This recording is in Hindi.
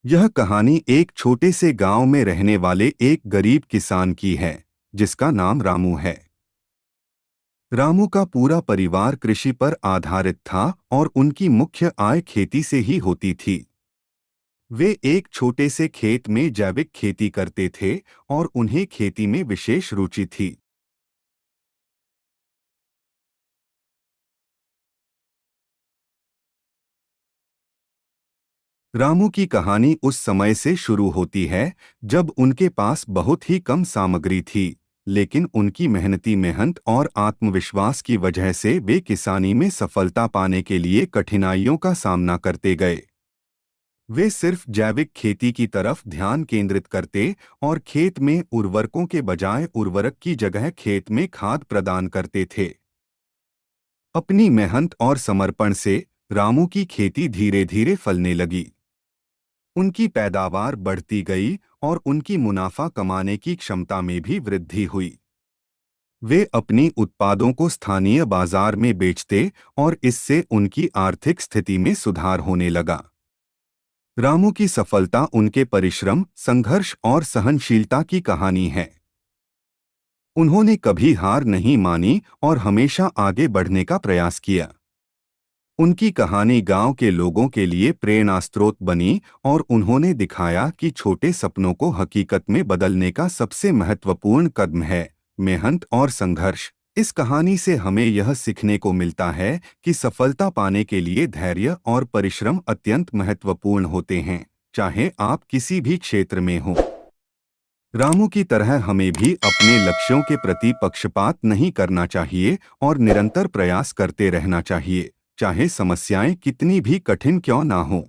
यह कहानी एक छोटे से गांव में रहने वाले एक गरीब किसान की है, जिसका नाम रामू है। रामू का पूरा परिवार कृषि पर आधारित था और उनकी मुख्य आय खेती से ही होती थी। वे एक छोटे से खेत में जैविक खेती करते थे और उन्हें खेती में विशेष रुचि थी। रामू की कहानी उस समय से शुरू होती है जब उनके पास बहुत ही कम सामग्री थी, लेकिन उनकी मेहनत और आत्मविश्वास की वजह से वे किसानी में सफलता पाने के लिए कठिनाइयों का सामना करते गए। वे सिर्फ जैविक खेती की तरफ ध्यान केंद्रित करते और खेत में उर्वरकों के बजाय उर्वरक की जगह खेत में खाद प्रदान करते थे। अपनी मेहनत और समर्पण से रामू की खेती धीरे धीरे फलने लगी। उनकी पैदावार बढ़ती गई और उनकी मुनाफा कमाने की क्षमता में भी वृद्धि हुई। वे अपनी उत्पादों को स्थानीय बाजार में बेचते और इससे उनकी आर्थिक स्थिति में सुधार होने लगा। रामू की सफलता उनके परिश्रम, संघर्ष और सहनशीलता की कहानी है। उन्होंने कभी हार नहीं मानी और हमेशा आगे बढ़ने का प्रयास किया। उनकी कहानी गांव के लोगों के लिए प्रेरणा स्रोत बनी और उन्होंने दिखाया कि छोटे सपनों को हकीकत में बदलने का सबसे महत्वपूर्ण कदम है मेहनत और संघर्ष। इस कहानी से हमें यह सीखने को मिलता है कि सफलता पाने के लिए धैर्य और परिश्रम अत्यंत महत्वपूर्ण होते हैं, चाहे आप किसी भी क्षेत्र में हों। रामू की तरह हमें भी अपने लक्ष्यों के प्रति पक्षपात नहीं करना चाहिए और निरंतर प्रयास करते रहना चाहिए, चाहे समस्याएं कितनी भी कठिन क्यों ना हों।